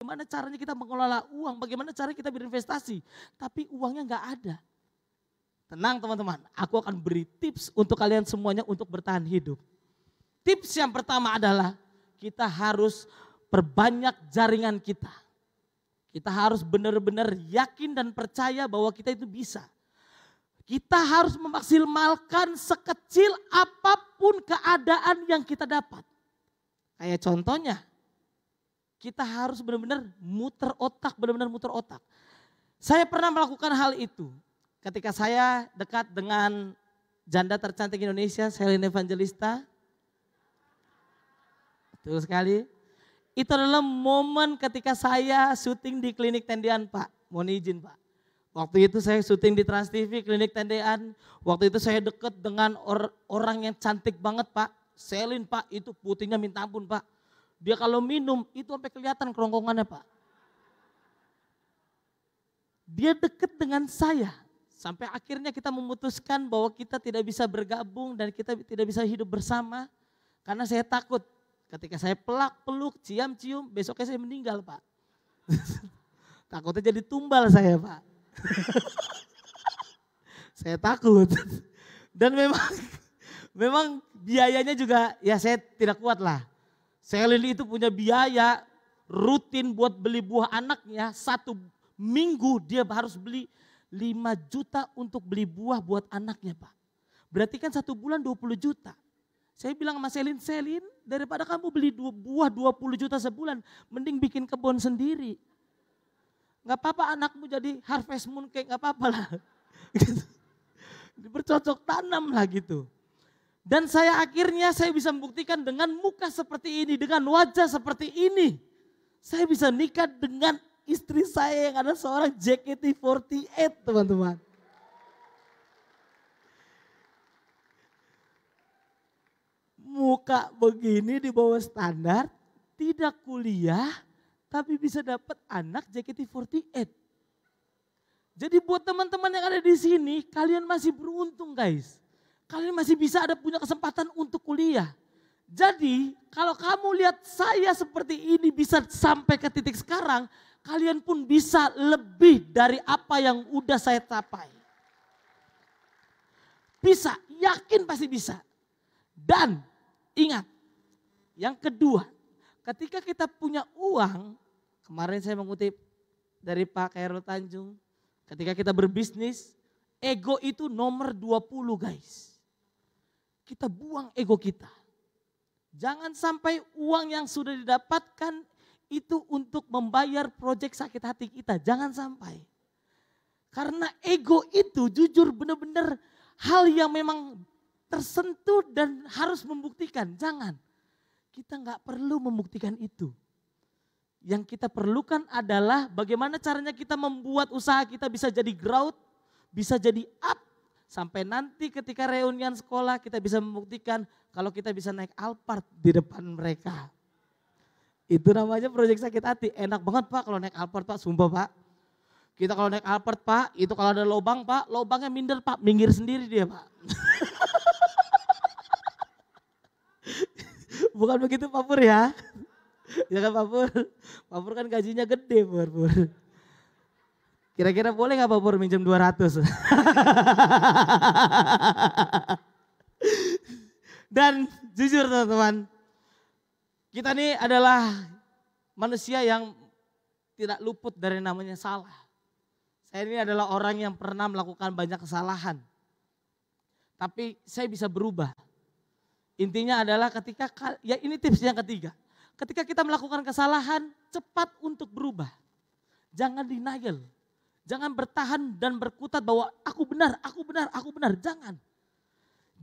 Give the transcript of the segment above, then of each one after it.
bagaimana caranya kita mengelola uang, bagaimana caranya kita berinvestasi. Tapi uangnya nggak ada. Tenang teman-teman, aku akan beri tips untuk kalian semuanya untuk bertahan hidup. Tips yang pertama adalah kita harus perbanyak jaringan kita. Kita harus benar-benar yakin dan percaya bahwa kita itu bisa. Kita harus memaksimalkan sekecil apapun keadaan yang kita dapat. Kayak contohnya, kita harus benar-benar muter otak, Saya pernah melakukan hal itu ketika saya dekat dengan janda tercantik Indonesia, Selin Evangelista. Betul sekali. Itu adalah momen ketika saya syuting di klinik tendean Pak. Mohon izin Pak. Waktu itu saya syuting di Trans TV, klinik tendean. Waktu itu saya dekat dengan orang yang cantik banget Pak. Selin Pak, itu putihnya minta ampun Pak. Dia kalau minum itu sampai kelihatan kerongkongannya Pak. Dia dekat dengan saya. Sampai akhirnya kita memutuskan bahwa kita tidak bisa bergabung dan kita tidak bisa hidup bersama. Karena saya takut. Ketika saya peluk, cium, besoknya saya meninggal Pak. Takutnya jadi tumbal saya Pak. Saya takut. Dan memang biayanya juga ya saya tidak kuat lah. Selin itu punya biaya rutin buat beli buah anaknya. 1 minggu dia harus beli 5 juta untuk beli buah buat anaknya Pak. Berarti kan 1 bulan 20 juta. Saya bilang sama Selin, daripada kamu beli buah 20 juta sebulan, mending bikin kebun sendiri. Gak apa-apa anakmu jadi harvest moon cake, gak apa-apa lah. Bercocok tanam lah gitu. Dan akhirnya saya bisa membuktikan dengan muka seperti ini, dengan wajah seperti ini. Saya bisa nikah dengan istri saya yang ada seorang JKT48 teman-teman. Muka begini di bawah standar, tidak kuliah, tapi bisa dapat anak JKT48. Jadi buat teman-teman yang ada di sini, kalian masih beruntung guys. Kalian masih bisa punya kesempatan untuk kuliah. Jadi kalau kamu lihat saya seperti ini bisa sampai ke titik sekarang, kalian pun bisa lebih dari apa yang udah saya capai. Bisa, yakin pasti bisa. Dan ingat, yang kedua, ketika kita punya uang, kemarin saya mengutip dari Pak Khairul Tanjung, ketika kita berbisnis, ego itu nomor 20 guys. Kita buang ego kita. Jangan sampai uang yang sudah didapatkan itu untuk membayar proyek sakit hati kita, jangan sampai. Karena ego itu jujur benar-benar hal yang memang tersentuh dan harus membuktikan, jangan. Kita nggak perlu membuktikan itu. Yang kita perlukan adalah bagaimana caranya kita membuat usaha kita bisa jadi growth, bisa jadi up. Sampai nanti ketika reunian sekolah kita bisa membuktikan kalau kita bisa naik Alphard di depan mereka. Itu namanya proyek sakit hati, enak banget Pak kalau naik Alphard Pak, sumpah Pak. Kita kalau naik Alphard Pak, itu kalau ada lubang Pak, lubangnya minder Pak, minggir sendiri dia Pak. Bukan begitu Pak Pur ya. Ya kan Pak Pur? Pak Pur kan gajinya gede Pur. Kira-kira boleh gak Pak Pur minjem 200? Dan jujur teman-teman, kita ini adalah manusia yang tidak luput dari namanya salah. Saya ini adalah orang yang pernah melakukan banyak kesalahan. Tapi saya bisa berubah. Intinya adalah ya ini tips yang ketiga. Ketika kita melakukan kesalahan, cepat untuk berubah. Jangan denial. Jangan bertahan dan berkutat bahwa aku benar, jangan.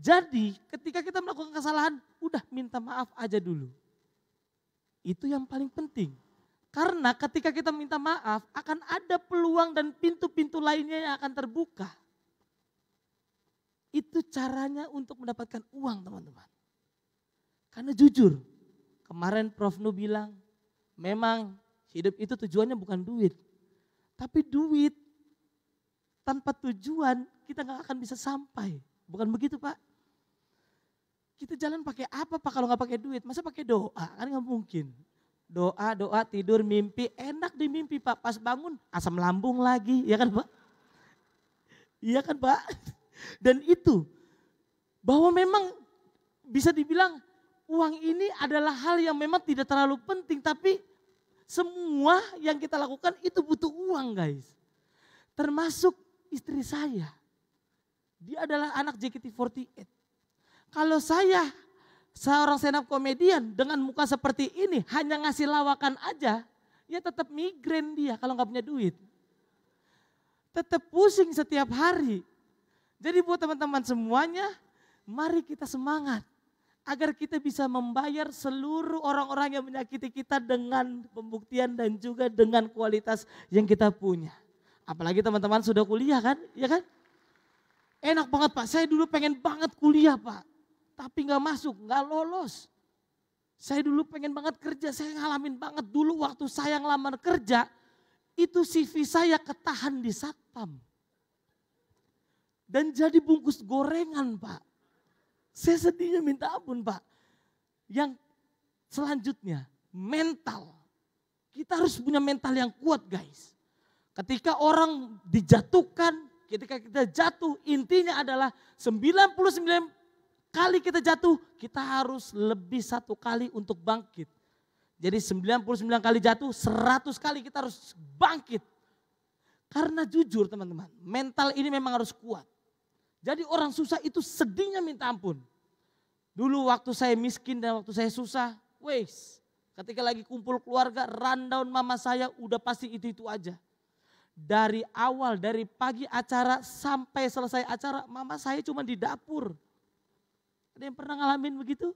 Jadi ketika kita melakukan kesalahan, udah minta maaf aja dulu. Itu yang paling penting. Karena ketika kita minta maaf, akan ada peluang dan pintu-pintu lainnya yang akan terbuka. Itu caranya untuk mendapatkan uang teman-teman. Karena jujur, kemarin Prof. Nu bilang, memang hidup itu tujuannya bukan duit. Tapi duit tanpa tujuan kita gak akan bisa sampai. Bukan begitu Pak? Kita jalan pakai apa Pak kalau gak pakai duit? Masa pakai doa? Kan gak mungkin. Doa, tidur, mimpi, enak di mimpi Pak. Pas bangun asam lambung lagi, ya kan Pak? Iya kan Pak? Dan itu bahwa memang bisa dibilang uang ini adalah hal yang memang tidak terlalu penting, tapi semua yang kita lakukan itu butuh uang guys. Termasuk istri saya. Dia adalah anak JKT48. Kalau saya seorang stand up komedian dengan muka seperti ini hanya ngasih lawakan aja, ya tetap migrain dia kalau nggak punya duit. Tetap pusing setiap hari. Jadi buat teman-teman semuanya, mari kita semangat. Agar kita bisa membayar seluruh orang-orang yang menyakiti kita dengan pembuktian dan juga dengan kualitas yang kita punya. Apalagi teman-teman sudah kuliah kan, ya kan? Enak banget Pak, saya dulu pengen banget kuliah Pak. Tapi gak masuk, gak lolos. Saya dulu pengen banget kerja, saya ngalamin banget dulu waktu saya ngelamar kerja. Itu CV saya ketahan di satpam. Dan jadi bungkus gorengan Pak. Saya sedihnya minta ampun Pak. Yang selanjutnya, mental. Kita harus punya mental yang kuat guys. Ketika orang dijatuhkan, ketika kita jatuh, intinya adalah 99 kali kita jatuh, kita harus lebih 1 kali untuk bangkit. Jadi 99 kali jatuh, 100 kali kita harus bangkit. Karena jujur teman-teman, mental ini memang harus kuat. Jadi orang susah itu sedihnya minta ampun. Dulu waktu saya miskin dan waktu saya susah, ketika lagi kumpul keluarga, rundown mama saya udah pasti itu aja. Dari awal, dari pagi acara sampai selesai acara, mama saya cuma di dapur. Ada yang pernah ngalamin begitu?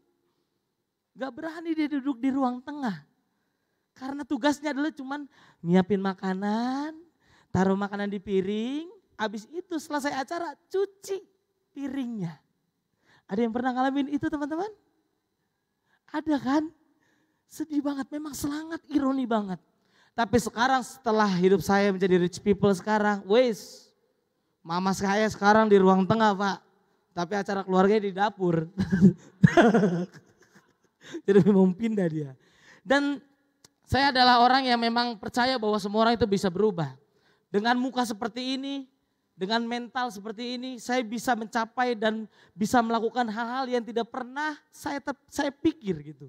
Gak berani dia duduk di ruang tengah. Karena tugasnya adalah cuman nyiapin makanan, taruh makanan di piring, habis itu selesai acara cuci piringnya. Ada yang pernah ngalamin itu teman-teman? Ada kan? Sedih banget, memang sangat ironi banget. Tapi sekarang setelah hidup saya menjadi rich people sekarang, mama saya sekarang di ruang tengah Pak. Tapi acara keluarganya di dapur. Jadi memang pindah dia. Dan saya adalah orang yang memang percaya bahwa semua orang itu bisa berubah. Dengan muka seperti ini, dengan mental seperti ini, saya bisa mencapai dan bisa melakukan hal-hal yang tidak pernah saya pikir gitu.